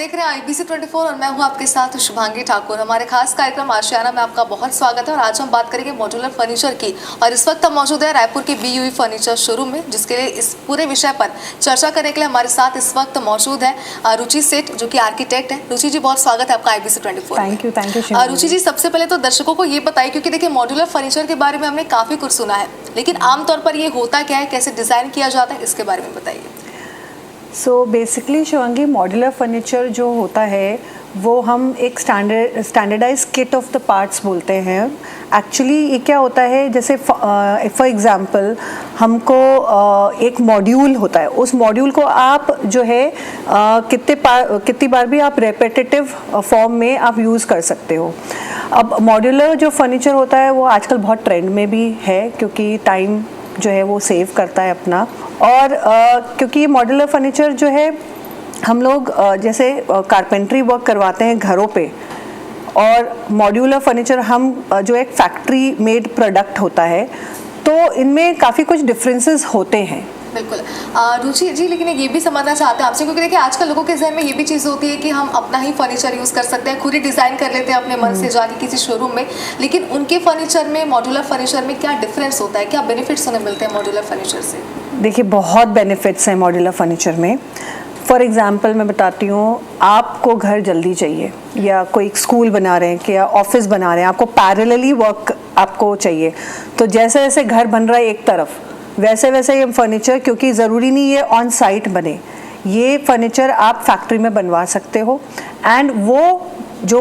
देख रहे हैं IBC 24 और मैं हूं आपके साथ शुभांगी ठाकुर। हमारे खास कार्यक्रम आशियाना में आपका बहुत स्वागत है और आज हम बात करेंगे मॉड्यूलर फर्नीचर की। और इस वक्त हम मौजूद है रायपुर के BUE फर्नीचर शोरूम में, जिसके लिए इस पूरे विषय पर चर्चा करने के लिए हमारे साथ इस वक्त मौजूद है रुचि सेठ, जो कि आर्किटेक्ट है। रुचि जी, बहुत स्वागत है आपका IBC 24। थैंक यू रुचि जी, सबसे पहले तो दर्शकों को ये बताइए, क्योंकि देखिए मॉड्यूलर फर्नीचर के बारे में हमने काफी कुछ सुना है, लेकिन आमतौर पर ये होता क्या है, कैसे डिजाइन किया जाता है, इसके बारे में बताइए। So basically Shivangi, modular furniture जो होता है वो हम एक standardize kit of the parts बोलते हैं। एक्चुअली ये क्या होता है, जैसे फॉर एग्जांपल हमको एक मॉड्यूल होता है, उस मॉड्यूल को आप जो है कितनी बार भी आप रेपिटेटिव फॉर्म में आप यूज़ कर सकते हो। अब मॉड्यूलर जो फर्नीचर होता है वो आजकल बहुत ट्रेंड में भी है, क्योंकि टाइम जो है वो सेव करता है अपना। और क्योंकि ये मॉड्यूलर फर्नीचर जो है हम लोग जैसे कारपेंट्री वर्क करवाते हैं घरों पे, और मॉड्यूलर फर्नीचर हम जो एक फैक्ट्री मेड प्रोडक्ट होता है, तो इनमें काफ़ी कुछ डिफरेंसेस होते हैं। बिल्कुल रुचि जी, लेकिन ये भी समझना चाहते हैं आपसे, क्योंकि देखिए आजकल लोगों के जहन में ये भी चीज़ होती है कि हम अपना ही फर्नीचर यूज़ कर सकते हैं, खुद ही डिज़ाइन कर लेते हैं अपने मन से जाके किसी शोरूम में। लेकिन उनके फर्नीचर में, मॉड्यूलर फर्नीचर में क्या डिफरेंस होता है, क्या बेनिफिट्स उन्हें मिलते हैं मॉड्यूलर फर्नीचर से? देखिए, बहुत बेनिफिट्स हैं मॉड्यूलर फर्नीचर में। फॉर एग्जाम्पल मैं बताती हूँ, आपको घर जल्दी चाहिए या कोई स्कूल बना रहे हैं कि या ऑफिस बना रहे हैं, आपको पैरेलली वर्क आपको चाहिए, तो जैसे जैसे घर बन रहा है एक तरफ, वैसे वैसे ये फर्नीचर, क्योंकि ज़रूरी नहीं ये ऑन साइट बने, ये फर्नीचर आप फैक्ट्री में बनवा सकते हो, एंड वो जो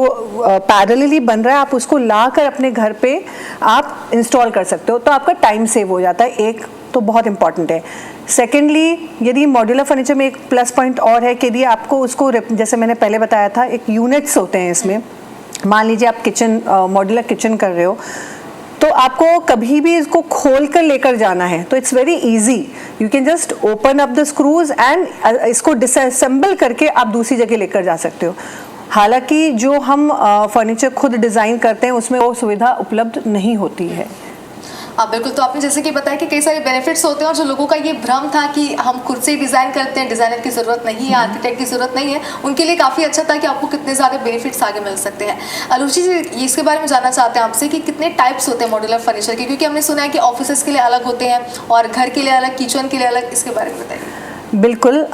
पैरेलली बन रहा है आप उसको ला कर अपने घर पे आप इंस्टॉल कर सकते हो, तो आपका टाइम सेव हो जाता है। एक तो बहुत इंपॉर्टेंट है। सेकेंडली, यदि मॉड्यूलर फर्नीचर में एक प्लस पॉइंट और है कि यदि आपको उसको, जैसे मैंने पहले बताया था, एक यूनिट्स होते हैं इसमें। मान लीजिए आप किचन, मॉड्यूलर किचन कर रहे हो, तो आपको कभी भी इसको खोल कर लेकर जाना है तो it's very easy, you can just open up the screws and इसको डिसअसेंबल करके आप दूसरी जगह लेकर जा सकते हो। हालांकि जो हम फर्नीचर खुद डिज़ाइन करते हैं उसमें वो सुविधा उपलब्ध नहीं होती है। बिल्कुल, तो आपने जैसे कि बताया कि कई सारे बेनिफिट्स होते हैं, और जो लोगों का ये भ्रम था कि हम खुद से डिज़ाइन करते हैं, डिज़ाइनर की ज़रूरत नहीं है, आर्किटेक्ट की ज़रूरत नहीं है, उनके लिए काफ़ी अच्छा था कि आपको कितने ज़्यादा बेनिफिट्स आगे मिल सकते हैं। रुचि जी, इसके बारे में जानना चाहते हैं आपसे कि कितने टाइप्स होते हैं मॉड्यूलर फर्नीचर के, क्योंकि हमने सुना है कि ऑफिस के लिए अलग होते हैं और घर के लिए अलग, किचन के लिए अलग, इसके बारे में बताइए। बिल्कुल,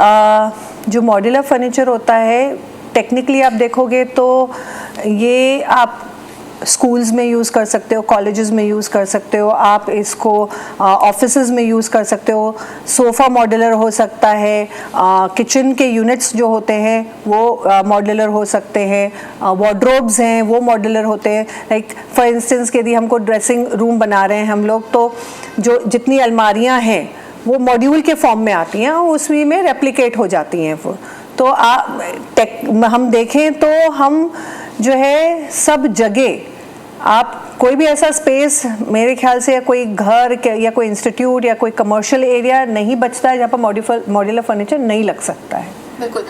जो मॉड्यूलर फर्नीचर होता है, टेक्निकली आप देखोगे तो ये आप स्कूल्स में यूज़ कर सकते हो, कॉलेजेस में यूज़ कर सकते हो, आप इसको ऑफिसेज में यूज़ कर सकते हो। सोफ़ा मॉड्यूलर हो सकता है, किचन के यूनिट्स जो होते हैं वो मॉड्यूलर हो सकते हैं, वार्डरोब्स हैं वो मॉड्यूलर होते हैं। लाइक फॉर इंस्टेंस, यदि हमको ड्रेसिंग रूम बना रहे हैं हम लोग, तो जो जितनी अलमारियाँ हैं वो मॉड्यूल के फॉर्म में आती हैं और उसमें में रेप्लिकेट हो जाती हैं वो। तो हम देखें तो हम जो है सब जगह आप कोई भी ऐसा स्पेस, मेरे ख्याल से, या कोई घर या कोई इंस्टीट्यूट या कोई कमर्शियल एरिया नहीं बचता है जहाँ पर मॉड्यूलर फर्नीचर नहीं लग सकता है। बिल्कुल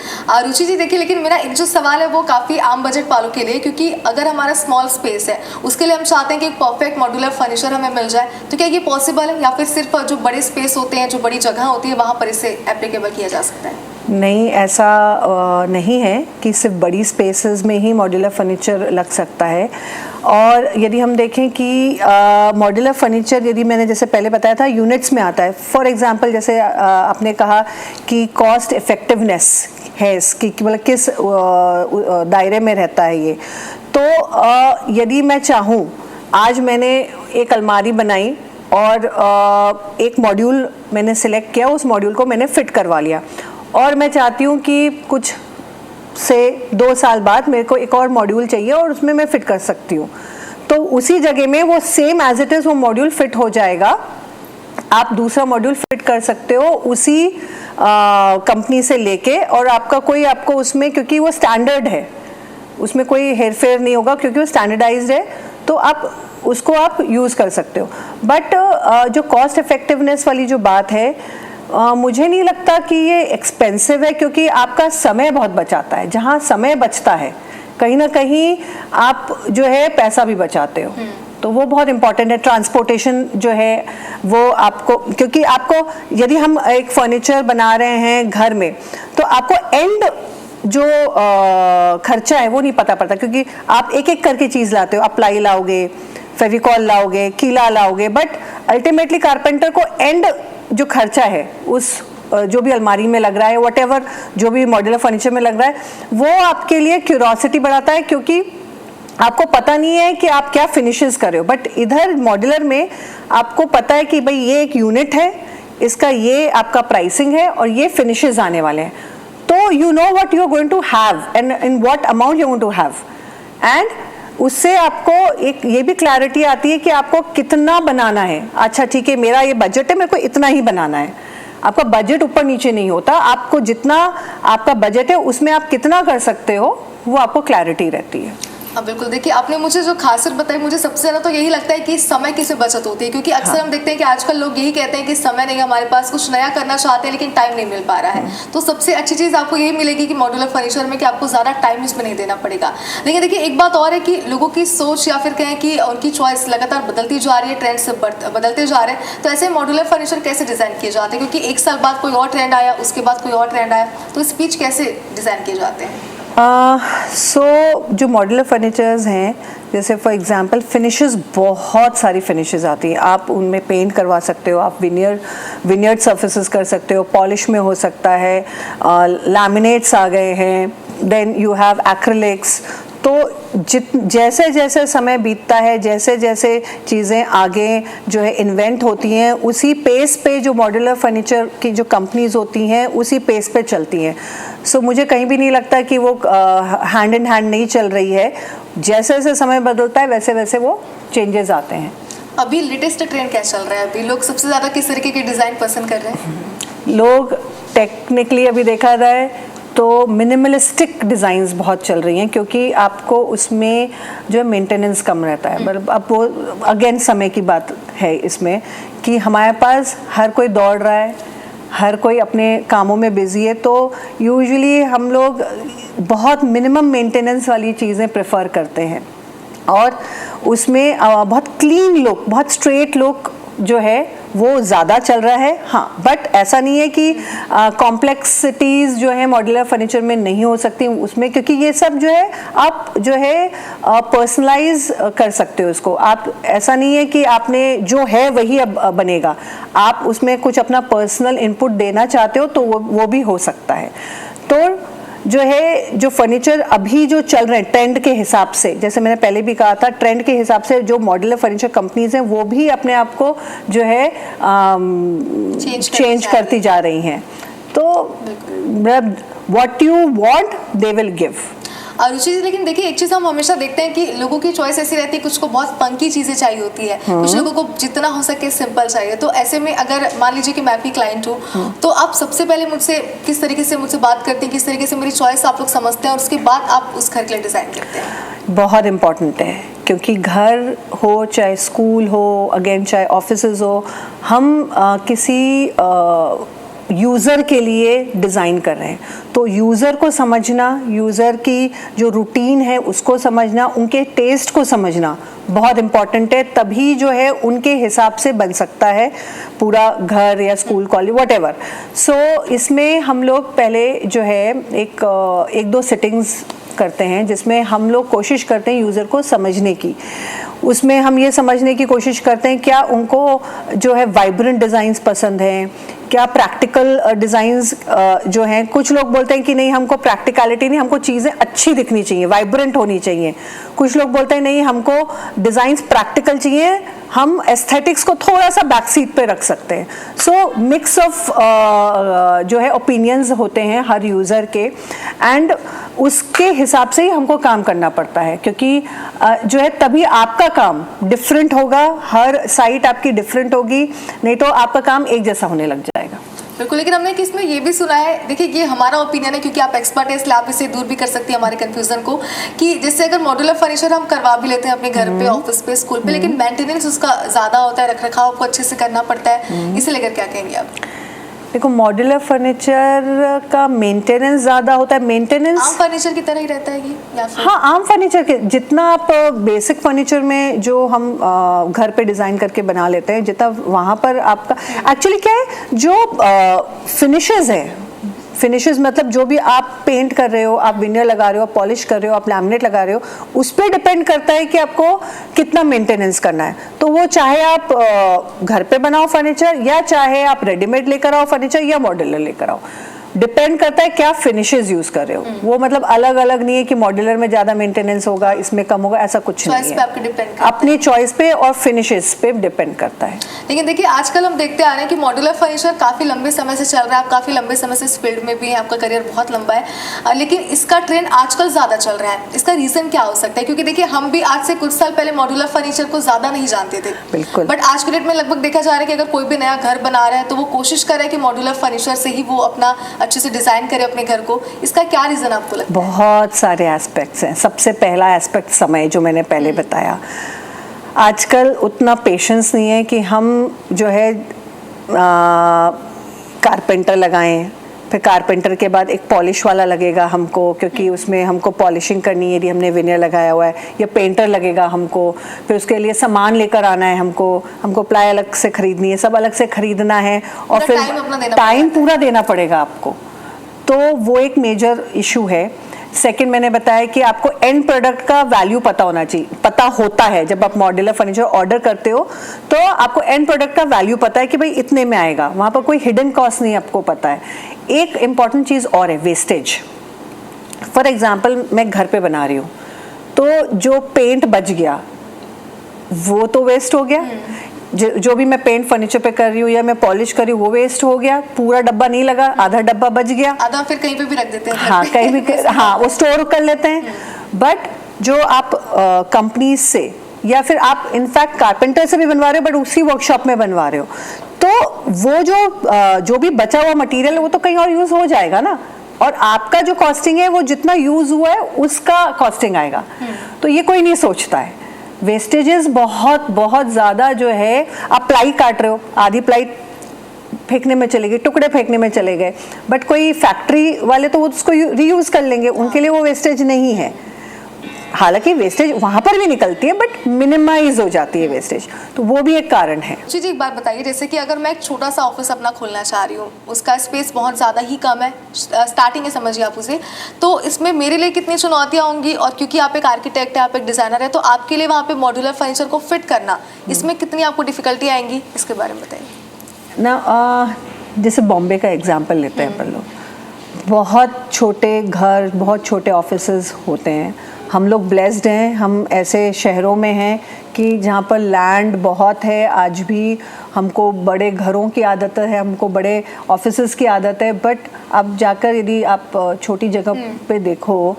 रुचि जी, देखिए लेकिन मेरा एक जो सवाल है वो काफ़ी आम बजट वालों के लिए, क्योंकि अगर हमारा स्मॉल स्पेस है उसके लिए हम चाहते हैं कि एक परफेक्ट मॉड्यूलर फर्नीचर हमें मिल जाए, तो क्या ये पॉसिबल है, या फिर सिर्फ जो बड़े स्पेस होते हैं, जो बड़ी जगह होती है, वहाँ पर इसे एप्लीकेबल किया जा सकता है? नहीं, ऐसा नहीं है कि सिर्फ बड़ी स्पेसेस में ही मॉड्यूलर फर्नीचर लग सकता है। और यदि हम देखें कि मॉड्यूलर फर्नीचर, यदि मैंने जैसे पहले बताया था, यूनिट्स में आता है। फॉर एग्जांपल, जैसे आपने कहा कि कॉस्ट इफ़ेक्टिवनेस है इसकी, मतलब किस दायरे में रहता है ये, तो यदि मैं चाहूँ, आज मैंने एक अलमारी बनाई और एक मॉड्यूल मैंने सिलेक्ट किया, उस मॉड्यूल को मैंने फिट करवा लिया, और मैं चाहती हूँ कि कुछ से 2 साल बाद मेरे को एक और मॉड्यूल चाहिए और उसमें मैं फिट कर सकती हूँ, तो उसी जगह में वो सेम एज इट इज़ वो मॉड्यूल फिट हो जाएगा। आप दूसरा मॉड्यूल फिट कर सकते हो उसी कंपनी से लेके, और आपको उसमें, क्योंकि वो स्टैंडर्ड है, उसमें कोई हेर फेर नहीं होगा, क्योंकि वो स्टैंडर्डाइज्ड है, तो आप उसको आप यूज़ कर सकते हो। बट जो कॉस्ट इफेक्टिवनेस वाली जो बात है, मुझे नहीं लगता कि ये एक्सपेंसिव है, क्योंकि आपका समय बहुत बचाता है। जहाँ समय बचता है, कहीं ना कहीं आप जो है पैसा भी बचाते हो, तो वो बहुत इंपॉर्टेंट है। ट्रांसपोर्टेशन जो है वो आपको, क्योंकि आपको, यदि हम एक फर्नीचर बना रहे हैं घर में, तो आपको एंड जो खर्चा है वो नहीं पता पड़ता, क्योंकि आप एक एक करके चीज़ लाते हो, आप प्लाई लाओगे, फेविकॉल लाओगे, कीला लाओगे, बट अल्टीमेटली कारपेंटर को एंड जो खर्चा है उस जो भी अलमारी में लग रहा है, व्हाटएवर जो भी मॉड्यूलर फर्नीचर में लग रहा है, वो आपके लिए क्यूरोसिटी बढ़ाता है, क्योंकि आपको पता नहीं है कि आप क्या फिनिशेस कर रहे हो। बट इधर मॉड्यूलर में आपको पता है कि भाई ये एक यूनिट है, इसका ये आपका प्राइसिंग है और ये फिनिशेस आने वाले हैं, तो you know what you are going to have and in what amount you going to have, and उससे आपको एक ये भी क्लैरिटी आती है कि आपको कितना बनाना है। अच्छा ठीक है, मेरा ये बजट है, मेरे को इतना ही बनाना है। आपका बजट ऊपर नीचे नहीं होता, आपको जितना आपका बजट है उसमें आप कितना कर सकते हो वो आपको क्लैरिटी रहती है। हाँ बिल्कुल, देखिए आपने मुझे जो खासियत बताई, मुझे सबसे ज़्यादा तो यही लगता है कि समय की से बचत होती है, क्योंकि अक्सर हम देखते हैं कि आजकल लोग यही कहते हैं कि समय नहीं, हमारे पास कुछ नया करना चाहते हैं लेकिन टाइम नहीं मिल पा रहा है। तो सबसे अच्छी चीज़ आपको यही मिलेगी कि मॉड्यूलर फर्नीचर में कि आपको ज़्यादा टाइम इसमें नहीं देना पड़ेगा। लेकिन देखिए एक बात और है कि लोगों की सोच या फिर कहें कि उनकी चॉइस लगातार बदलती जा रही है, ट्रेंड से बदलते जा रहे हैं। तो ऐसे मॉड्यूलर फर्नीचर कैसे डिज़ाइन किए जाते हैं, क्योंकि एक साल बाद कोई और ट्रेंड आया, उसके बाद कोई और ट्रेंड आया, तो इस बीच कैसे डिज़ाइन किए जाते हैं? जो मॉड्यूलर फर्नीचर्स हैं, जैसे फॉर एग्जांपल फिनिशेस, बहुत सारी फिनिशेस आती हैं, आप उनमें पेंट करवा सकते हो, आप विनियर्ड सर्फेसेस कर सकते हो, पॉलिश में हो सकता है, लैमिनेट्स आ गए हैं, देन यू हैव एक्रिलिक्स। तो जैसे जैसे समय बीतता है, जैसे जैसे चीज़ें आगे जो है इन्वेंट होती हैं, उसी पेस पे जो मॉड्यूलर फर्नीचर की जो कंपनीज होती हैं उसी पेस पे चलती हैं। सो मुझे कहीं भी नहीं लगता कि वो हैंड इन हैंड नहीं चल रही है। जैसे जैसे समय बदलता है वैसे वैसे वो चेंजेस आते हैं। अभी लेटेस्ट ट्रेंड क्या चल रहा है? अभी लोग सबसे ज़्यादा किस तरीके के डिज़ाइन पसंद कर रहे हैं? लोग टेक्निकली अभी देखा जाए तो मिनिमलिस्टिक डिज़ाइंस बहुत चल रही हैं, क्योंकि आपको उसमें जो है मेंटेनेंस कम रहता है। पर अब वो अगेन समय की बात है इसमें कि हमारे पास हर कोई दौड़ रहा है, हर कोई अपने कामों में बिजी है, तो यूजुअली हम लोग बहुत मिनिमम मेंटेनेंस वाली चीज़ें प्रेफर करते हैं, और उसमें बहुत क्लीन लुक, बहुत स्ट्रेट लुक जो है वो ज़्यादा चल रहा है। हाँ, बट ऐसा नहीं है कि कॉम्प्लेक्सिटीज़ जो है मॉड्यूलर फर्नीचर में नहीं हो सकती उसमें, क्योंकि ये सब जो है आप जो है पर्सनलाइज कर सकते हो इसको। आप ऐसा नहीं है कि आपने जो है वही अब बनेगा, आप उसमें कुछ अपना पर्सनल इनपुट देना चाहते हो तो वो भी हो सकता है। तो जो है जो फर्नीचर अभी जो चल रहे हैं ट्रेंड के हिसाब से, जैसे मैंने पहले भी कहा था, ट्रेंड के हिसाब से जो मॉड्यूलर फर्नीचर कंपनीज हैं वो भी अपने आप को जो है चेंज करती जा रही हैं। तो what you want they will give. Ruchi ji, लेकिन देखिए एक चीज़ हम हमेशा देखते हैं कि लोगों की चॉइस ऐसी रहती है, कुछ को बहुत पंकी चीज़ें चाहिए होती है, कुछ लोगों को जितना हो सके सिंपल चाहिए। तो ऐसे में अगर मान लीजिए कि मैं भी क्लाइंट हूँ, तो आप सबसे पहले मुझसे किस तरीके से मुझसे बात करते हैं, किस तरीके से मेरी चॉइस आप लोग समझते हैं, और उसके बाद आप उस घर के लिए डिज़ाइन करते हैं? बहुत इम्पॉर्टेंट है, क्योंकि घर हो चाहे स्कूल हो, अगेन चाहे ऑफिसेज हो, हम किसी यूज़र के लिए डिज़ाइन कर रहे हैं। तो यूज़र को समझना, यूज़र की जो रूटीन है उसको समझना, उनके टेस्ट को समझना बहुत इम्पॉर्टेंट है। तभी जो है उनके हिसाब से बन सकता है पूरा घर या स्कूल, कॉलेज, व्हाटएवर। सो इसमें हम लोग पहले जो है एक दो सिटिंग्स करते हैं, जिसमें हम लोग कोशिश करते हैं यूज़र को समझने की। उसमें हम ये समझने की कोशिश करते हैं क्या उनको जो है वाइब्रेंट डिज़ाइंस पसंद हैं, क्या प्रैक्टिकल डिज़ाइंस जो हैं। कुछ लोग बोलते हैं कि नहीं, हमको प्रैक्टिकलिटी नहीं, हमको चीज़ें अच्छी दिखनी चाहिए, वाइब्रेंट होनी चाहिए। कुछ लोग बोलते हैं नहीं, हमको डिज़ाइंस प्रैक्टिकल चाहिए, हम एस्थेटिक्स को थोड़ा सा बैक सीट पे रख सकते हैं। सो मिक्स ऑफ जो है ओपिनियंस होते हैं हर यूज़र के, एंड उसके हिसाब से ही हमको काम करना पड़ता है, क्योंकि जो है तभी आपका काम डिफरेंट होगा, हर साइट आपकी डिफरेंट होगी, नहीं तो आपका काम एक जैसा होने लग जाएगा। बिल्कुल, लेकिन हमने इसमें ये भी सुना है, देखिए ये हमारा ओपिनियन है क्योंकि आप एक्सपर्ट हैं, इसलिए आप इसे दूर भी कर सकती हैं हमारे कंफ्यूजन को, कि जैसे अगर मॉड्यूलर फर्नीचर हम करवा भी लेते हैं अपने घर पे, ऑफिस पे, स्कूल पे, लेकिन मेंटेनेंस उसका ज़्यादा होता है, रखरखाव आपको अच्छे से करना पड़ता है, इसे लेकर क्या कहेंगे आप? देखो, मॉड्यूलर फर्नीचर का मेंटेनेंस ज़्यादा होता है। मेंटेनेंस आम फर्नीचर की तरह ही रहता है ये, या फिर? हाँ, आम फर्नीचर के जितना आप बेसिक फर्नीचर में जो हम घर पे डिज़ाइन करके बना लेते हैं, जितना वहाँ पर आपका एक्चुअली क्या है, जो फिनिशेस है फिनिशेस मतलब जो भी आप पेंट कर रहे हो, आप विनियर लगा रहे हो, पॉलिश कर रहे हो, आप लैमिनेट लगा रहे हो, उस पर डिपेंड करता है कि आपको कितना मेंटेनेंस करना है। तो वो चाहे आप घर पे बनाओ फर्नीचर या चाहे आप रेडीमेड लेकर आओ फर्नीचर या मॉड्यूलर लेकर आओ, डिपेंड करता है क्या फिनिशेस यूज कर रहे हो। वो मतलब अलग अलग नहीं है कि मॉड्यूलर में ज्यादा मेंटेनेंस होगा, इसमें कम होगा, ऐसा कुछ नहीं है। आपके डिपेंड करता है, अपनी चॉइस पे और फिनिशेस पे डिपेंड करता है। लेकिन देखिए आजकल हम देखते आ रहे हैं कि मॉड्यूलर फर्नीचर काफ़ी लंबे समय से चल रहा है, आप काफ़ी लंबे समय से इस फील्ड में भी हैं, आपका करियर बहुत लंबा है, लेकिन इसका ट्रेंड आजकल ज़्यादा चल रहा है। इसका रीज़न क्या हो सकता है? क्योंकि देखिए हम भी आज से कुछ साल पहले मॉड्यूलर फर्नीचर को ज़्यादा नहीं जानते थे, बिल्कुल, बट आज के डेट में लगभग देखा जा रहा है कि अगर कोई भी नया घर बना रहा है तो वो कोशिश कर रहा है कि मॉड्यूलर फर्नीचर से ही वो अपना अच्छे से डिज़ाइन करे अपने घर को। इसका क्या रीज़न आपको लगता है? बहुत सारे एस्पेक्ट्स हैं। सबसे पहला एस्पेक्ट समय, जो मैंने पहले बताया। आजकल उतना पेशेंस नहीं है कि हम जो है कारपेंटर लगाएं, फिर कारपेंटर के बाद एक पॉलिश वाला लगेगा हमको, क्योंकि उसमें हमको पॉलिशिंग करनी है यदि हमने विनियर लगाया हुआ है, या पेंटर लगेगा हमको, फिर उसके लिए सामान लेकर आना है हमको प्लाई अलग से खरीदनी है, सब अलग से खरीदना है, और फिर टाइम पूरा देना पड़ेगा आपको। तो वो एक मेजर इशू है। सेकंड, मैंने बताया कि आपको एंड प्रोडक्ट का वैल्यू पता होना चाहिए, पता होता है। जब आप मॉड्यूलर फर्नीचर ऑर्डर करते हो तो आपको एंड प्रोडक्ट का वैल्यू पता है कि भाई इतने में आएगा, वहाँ पर कोई हिडन कॉस्ट नहीं आपको पता है। एक इम्पॉर्टेंट चीज़ और है, वेस्टेज। फॉर एग्जाम्पल, मैं घर पे बना रही हूँ, तो जो पेंट बच गया वो तो वेस्ट हो गया, जो भी मैं पेंट फर्नीचर पे कर रही हूँ या मैं पॉलिश कर रही हूँ वो वेस्ट हो गया, पूरा डब्बा नहीं लगा, आधा डब्बा बच गया, आधा फिर कहीं पे भी रख देते हैं। हाँ, कहीं भी, हाँ, वो स्टोर कर लेते हैं। बट जो आप कंपनी से या फिर आप इनफैक्ट कारपेंटर से भी बनवा रहे हो, बट उसी वर्कशॉप में बनवा रहे हो, तो वो जो भी बचा हुआ मटेरियल है वो तो कहीं और यूज हो जाएगा ना, और आपका जो कॉस्टिंग है वो जितना यूज हुआ है उसका कॉस्टिंग आएगा। तो ये कोई नहीं सोचता है। वेस्टेजेस बहुत बहुत ज़्यादा जो है, आप प्लाई काट रहे हो, आधी प्लाई फेंकने में चले गई, टुकड़े फेंकने में चले गए, बट कोई फैक्ट्री वाले तो वो उसको रीयूज कर लेंगे, उनके लिए वो वेस्टेज नहीं है। हालांकि वेस्टेज वहाँ पर भी निकलती है, बट मिनिमाइज हो जाती है वेस्टेज, तो वो भी एक कारण है। जी एक बात बताइए, जैसे कि अगर मैं एक छोटा सा ऑफिस अपना खोलना चाह रही हूँ, उसका स्पेस बहुत ज़्यादा ही कम है, स्टार्टिंग है समझिए आप उसे, तो इसमें मेरे लिए कितनी चुनौतियाँ होंगी? और क्योंकि आप एक आर्किटेक्ट है, आप एक डिज़ाइनर है, तो आपके लिए वहाँ पे मॉड्यूलर फर्नीचर को फिट करना, इसमें कितनी आपको डिफिकल्टी आएंगी, इसके बारे में बताइए ना। जैसे बॉम्बे का एग्जाम्पल लेते हैं अपन लोग, बहुत छोटे घर, बहुत छोटे ऑफिसेज होते हैं। हम लोग ब्लेस्ड हैं, हम ऐसे शहरों में हैं कि जहाँ पर लैंड बहुत है, आज भी हमको बड़े घरों की आदत है, हमको बड़े ऑफिसेज की आदत है, बट अब जाकर यदि आप छोटी जगह पे देखो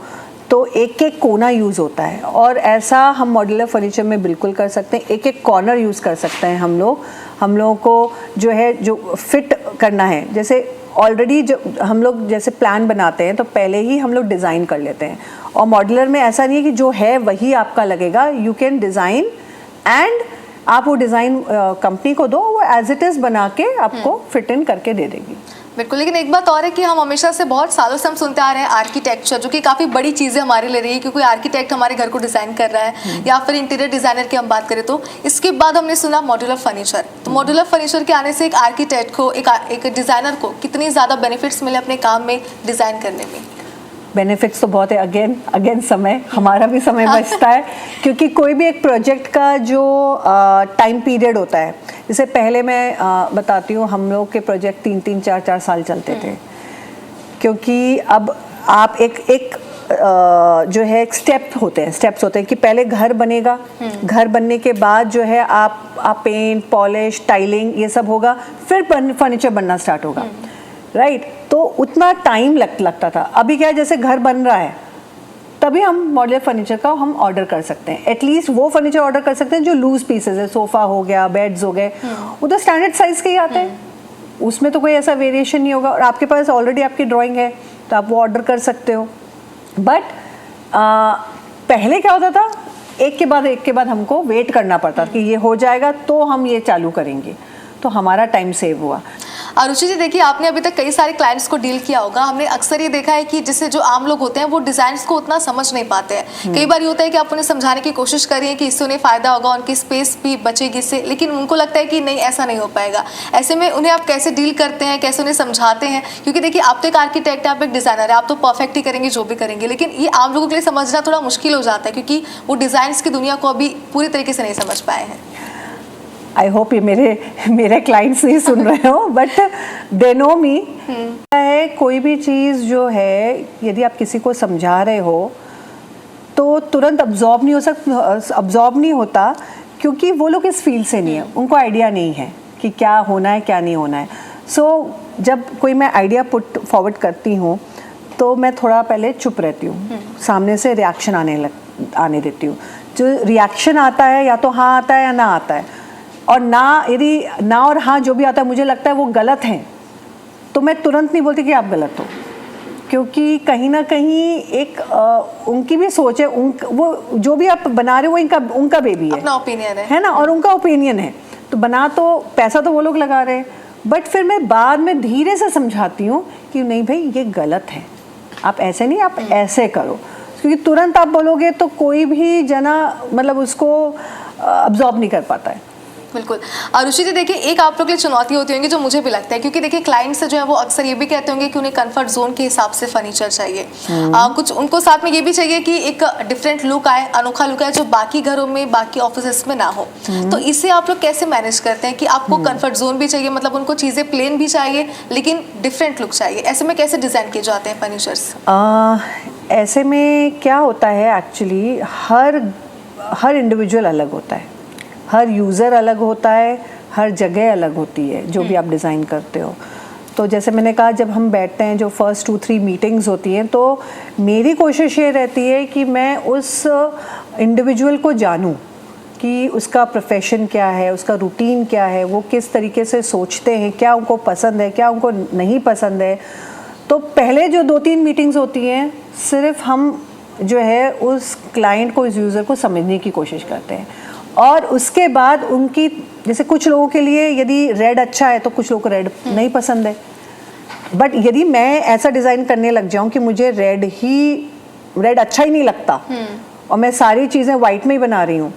तो एक एक कोना यूज़ होता है, और ऐसा हम मॉड्यूलर फर्नीचर में बिल्कुल कर सकते हैं। एक एक कॉर्नर यूज़ कर सकते हैं हम लोगों को जो है, जो फिट करना है, जैसे ऑलरेडी जो हम लोग जैसे प्लान बनाते हैं तो पहले ही हम लोग डिज़ाइन कर लेते हैं, और मॉड्यूलर में ऐसा नहीं है कि जो है वही आपका लगेगा। यू कैन डिज़ाइन एंड आप वो डिज़ाइन कंपनी को दो, वो एज इट इज़ बना के आपको फिट इन करके दे देगी। बिल्कुल, लेकिन एक बात और है कि हम हमेशा से बहुत सालों से हम सुनते आ रहे हैं आर्किटेक्चर, जो कि काफ़ी बड़ी चीज़ें हमारे ले रही है, क्योंकि आर्किटेक्ट हमारे घर को डिज़ाइन कर रहा है, या फिर इंटीरियर डिज़ाइनर की हम बात करें तो इसके बाद हमने सुना मॉड्यूलर फर्नीचर। तो मॉड्यूलर फर्नीचर के आने से एक आर्किटेक्ट को, एक डिज़ाइनर को कितनी ज़्यादा बेनिफिट्स मिले अपने काम में, डिज़ाइन करने में? बेनिफिट्स तो बहुत है। अगेन समय, हमारा भी समय बचता है, क्योंकि कोई भी एक प्रोजेक्ट का जो टाइम पीरियड होता है, जैसे पहले मैं बताती हूँ, हम लोग के प्रोजेक्ट 3-3, 4-4 साल चलते थे, क्योंकि अब आप एक जो है स्टेप्स होते हैं कि पहले घर बनेगा, घर बनने के बाद जो है आप पेंट, पॉलिश, टाइलिंग ये सब होगा, फिर फर्नीचर बनना स्टार्ट होगा, राइट। तो उतना टाइम लगता था। अभी क्या है, जैसे घर बन रहा है तभी हम मॉड्यूलर फर्नीचर का हम ऑर्डर कर सकते हैं। एटलीस्ट वो फर्नीचर ऑर्डर कर सकते हैं जो लूज पीसेज है, सोफा हो गया, बेड्स हो गए, वो तो स्टैंडर्ड साइज के ही आते हैं, उसमें तो कोई ऐसा वेरिएशन नहीं होगा, और आपके पास ऑलरेडी आपकी ड्राइंग है तो आप वो ऑर्डर कर सकते हो। बट पहले क्या होता था, एक के बाद हमको वेट करना पड़ता कि ये हो जाएगा तो हम ये चालू करेंगे, तो हमारा टाइम सेव हुआ। रुचि जी देखिए, आपने अभी तक कई सारे क्लाइंट्स को डील किया होगा। हमने अक्सर ये देखा है कि जिससे जो आम लोग होते हैं वो डिजाइन्स को उतना समझ नहीं पाते हैं। कई बार ये होता है कि आप उन्हें समझाने की कोशिश करिए कि इससे उन्हें फायदा होगा, उनकी स्पेस भी बचेगी इससे, लेकिन उनको लगता है कि नहीं, ऐसा नहीं हो पाएगा। ऐसे में उन्हें आप कैसे डील करते हैं, कैसे उन्हें समझाते हैं? क्योंकि देखिए, आप तो एक आर्किटेक्ट, आप एक डिजाइनर है, आप तो परफेक्ट ही करेंगे जो भी करेंगे, लेकिन ये आम लोगों के लिए समझना थोड़ा मुश्किल हो जाता है क्योंकि वो डिजाइन्स की दुनिया को अभी पूरी तरीके से नहीं समझ पाए हैं। आई होप ये मेरे क्लाइंट्स नहीं सुन रहे हो, बट दे नो मी। है कोई भी चीज़ जो है, यदि आप किसी को समझा रहे हो तो तुरंत अब्जॉर्ब नहीं होता, क्योंकि वो लोग इस फील्ड से नहीं है, उनको आइडिया नहीं है कि क्या होना है क्या नहीं होना है। सो जब कोई मैं आइडिया पुट फॉरवर्ड करती हूँ तो मैं थोड़ा पहले चुप रहती हूँ, सामने से रिएक्शन आने देती हूँ। जो रिएक्शन आता है, या तो हाँ आता है या ना आता है, और यदि ना और हाँ जो भी आता है मुझे लगता है वो गलत है, तो मैं तुरंत नहीं बोलती कि आप गलत हो, क्योंकि कहीं ना कहीं एक उनकी भी सोच है, वो जो भी आप बना रहे हो वो उनका बेबी है, अपना ओपिनियन है ना, और उनका ओपिनियन है। तो पैसा तो वो लोग लगा रहे हैं, बट फिर मैं बाद में धीरे से समझाती हूँ कि नहीं भाई ये गलत है, आप ऐसे नहीं, आप ऐसे करो, क्योंकि तुरंत आप बोलोगे तो कोई भी जना मतलब उसको अब्जॉर्ब नहीं कर पाता है। बिल्कुल। रुचि जी देखिए, एक आप लोग के लिए चुनौती होती होंगी जो मुझे भी लगता है, क्योंकि देखिए क्लाइंट्स जो है वो अक्सर ये भी कहते होंगे कि उन्हें कंफर्ट जोन के हिसाब से फर्नीचर चाहिए। कुछ उनको साथ में ये भी चाहिए कि एक डिफरेंट लुक आए, अनोखा लुक आए, जो बाकी घरों में, बाकी ऑफिस में ना हो। तो इसे आप लोग कैसे मैनेज करते हैं कि आपको कंफर्ट जोन भी चाहिए, मतलब उनको चीजें प्लेन भी चाहिए लेकिन डिफरेंट लुक चाहिए, ऐसे में कैसे डिजाइन किए जाते हैं फर्नीचर्स? ऐसे में क्या होता है, एक्चुअली हर इंडिविजुअल अलग होता है, हर यूज़र अलग होता है, हर जगह अलग होती है जो भी आप डिज़ाइन करते हो। तो जैसे मैंने कहा, जब हम बैठते हैं, जो फर्स्ट 2-3 मीटिंग्स होती हैं, तो मेरी कोशिश ये रहती है कि मैं उस इंडिविजुअल को जानूं कि उसका प्रोफेशन क्या है, उसका रूटीन क्या है, वो किस तरीके से सोचते हैं, क्या उनको पसंद है, क्या उनको नहीं पसंद है। तो पहले जो 2-3 मीटिंग्स होती हैं, सिर्फ हम जो है उस क्लाइंट को, इस यूज़र को समझने की कोशिश करते हैं, और उसके बाद उनकी, जैसे कुछ लोगों के लिए यदि रेड अच्छा है तो कुछ लोगों को रेड नहीं पसंद है, बट यदि मैं ऐसा डिज़ाइन करने लग जाऊं कि मुझे रेड अच्छा ही नहीं लगता और मैं सारी चीज़ें वाइट में ही बना रही हूँ,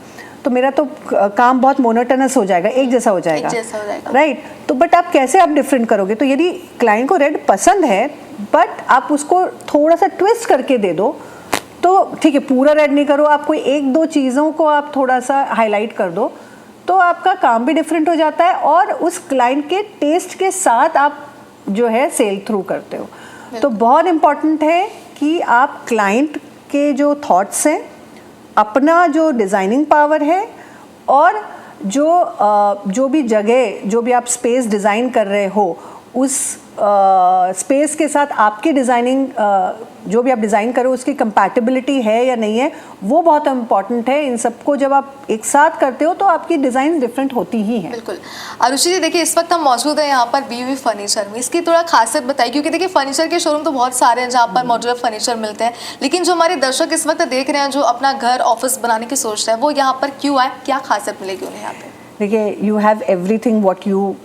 तो मेरा तो काम बहुत मोनोटोनस हो जाएगा, एक जैसा हो जाएगा, राइट। तो बट आप कैसे आप डिफरेंट करोगे? तो यदि क्लाइंट को रेड पसंद है बट आप उसको थोड़ा सा ट्विस्ट करके दे दो, तो ठीक है, पूरा रेड नहीं करो, आप कोई 1-2 चीज़ों को आप थोड़ा सा हाईलाइट कर दो, तो आपका काम भी डिफरेंट हो जाता है और उस क्लाइंट के टेस्ट के साथ आप जो है सेल थ्रू करते हो। तो बहुत इम्पॉर्टेंट है कि आप क्लाइंट के जो थॉट्स हैं, अपना जो डिज़ाइनिंग पावर है, और जो भी जगह, जो भी आप स्पेस डिज़ाइन कर रहे हो, उस स्पेस के साथ आपकी डिज़ाइनिंग, जो भी आप डिज़ाइन करो उसकी कंपैटिबिलिटी है या नहीं है, वो बहुत इम्पॉर्टेंट है। इन सबको जब आप एक साथ करते हो तो आपकी डिज़ाइन डिफरेंट होती ही है। बिल्कुल। रुचि जी देखिए, इस वक्त हम मौजूद हैं यहाँ पर बीवी फर्नीचर में, इसकी थोड़ा खासियत बताइए, क्योंकि देखिए फर्नीचर के शोरूम तो बहुत सारे हैं जहाँ पर मॉड्यूलर फर्नीचर मिलते हैं, लेकिन जो हमारे दर्शक इस वक्त देख रहे हैं, जो अपना घर ऑफिस बनाने की सोच रहे हैं, वो यहाँ पर क्यों आए, क्या खासियत मिलेगी उन्हें यहाँ पे? देखिए, you have everything what you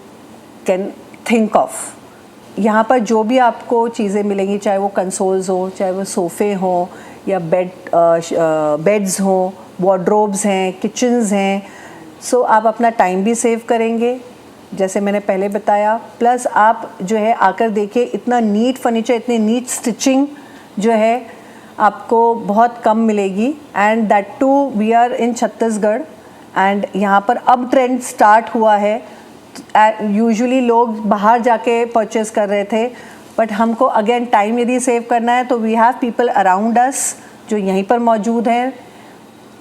can think of. यहाँ पर जो भी आपको चीज़ें मिलेंगी, चाहे वो कंसोल्स हो, चाहे वो सोफ़े हों, या बेड्स हों, वार्डरोब्स हैं, किचन्स हैं, सो आप अपना टाइम भी सेव करेंगे, जैसे मैंने पहले बताया। प्लस आप जो है आकर देखिए, इतना नीट फर्नीचर, इतनी नीट स्टिचिंग जो है आपको बहुत कम मिलेगी, and that too we are in Chhattisgarh, and यहाँ पर अब ट्रेंड स्टार्ट हुआ है। यूजुअली लोग बाहर जाके परचेस कर रहे थे, बट हमको अगेन टाइम यदि सेव करना है तो we have people around us जो यहीं पर मौजूद हैं,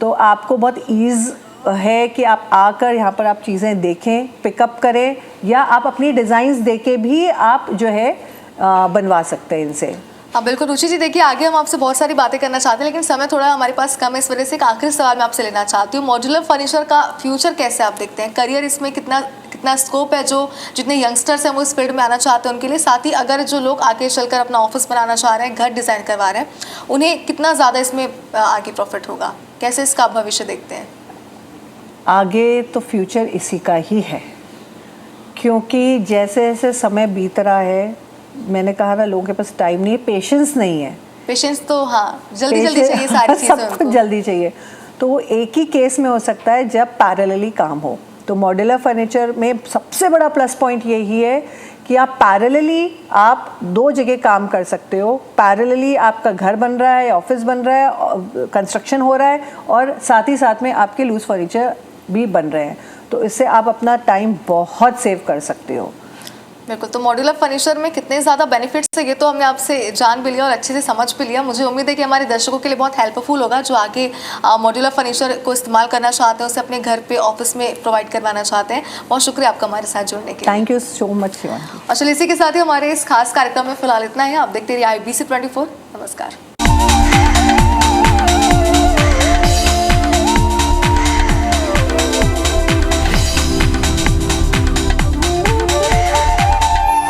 तो आपको बहुत ईज़ है कि आप आकर यहाँ पर आप चीज़ें देखें, पिकअप करें, या आप अपनी डिज़ाइंस देके भी आप जो है बनवा सकते हैं इनसे। हाँ बिल्कुल रुचि जी, देखिए आगे हम आपसे बहुत सारी बातें करना चाहते हैं, लेकिन समय थोड़ा हमारे पास कम है, इस वजह से एक आखिरी सवाल मैं आपसे लेना चाहती हूँ। मॉड्यूलर फर्नीचर का फ्यूचर कैसे आप देखते हैं? करियर इसमें कितना स्कोप है? जो जितने यंगस्टर्स हैं वो इस फील्ड में आना चाहते हैं उनके लिए, साथ ही अगर जो लोग आगे चलकर अपना ऑफिस बनाना चाह रहे हैं, घर डिज़ाइन करवा रहे हैं, उन्हें कितना ज़्यादा इसमें आगे प्रॉफिट होगा? कैसे इसका भविष्य देखते हैं? आगे तो फ्यूचर इसी का ही है, क्योंकि जैसे जैसे समय बीत रहा है, मैंने कहा ना, लोगों के पास टाइम नहीं है, पेशेंस नहीं है। पेशेंस तो हाँ, जल्दी जल्दी चाहिए सारी चीजें सब कुछ उनको। जल्दी चाहिए। तो वो एक ही केस में हो सकता है जब पैरेलली काम हो। तो मॉड्यूलर फर्नीचर में सबसे बड़ा प्लस पॉइंट यही है कि आप पैरेलली आप 2 जगह काम कर सकते हो। पैरेलली आपका घर बन रहा है, ऑफिस बन रहा है, कंस्ट्रक्शन हो रहा है, और साथ ही साथ में आपके लूज फर्नीचर भी बन रहे हैं। तो इससे आप अपना टाइम बहुत सेव कर सकते हो। बिल्कुल। तो मॉड्यूलर फर्नीचर में कितने ज़्यादा बेनिफिट्स है ये तो हमने आपसे जान भी लिया और अच्छे से समझ भी लिया। मुझे उम्मीद है कि हमारे दर्शकों के लिए बहुत हेल्पफुल होगा जो आगे मॉड्यूलर फर्नीचर को इस्तेमाल करना चाहते हैं, उसे अपने घर पे, ऑफिस में प्रोवाइड करवाना चाहते हैं। बहुत शुक्रिया आपका हमारे साथ जुड़ने के लिए। Thank you so much Shivangi. और चलिए इसी के साथ ही हमारे इस खास कार्यक्रम में फिलहाल इतना ही। आप देखते रहिए IBC 24। नमस्कार।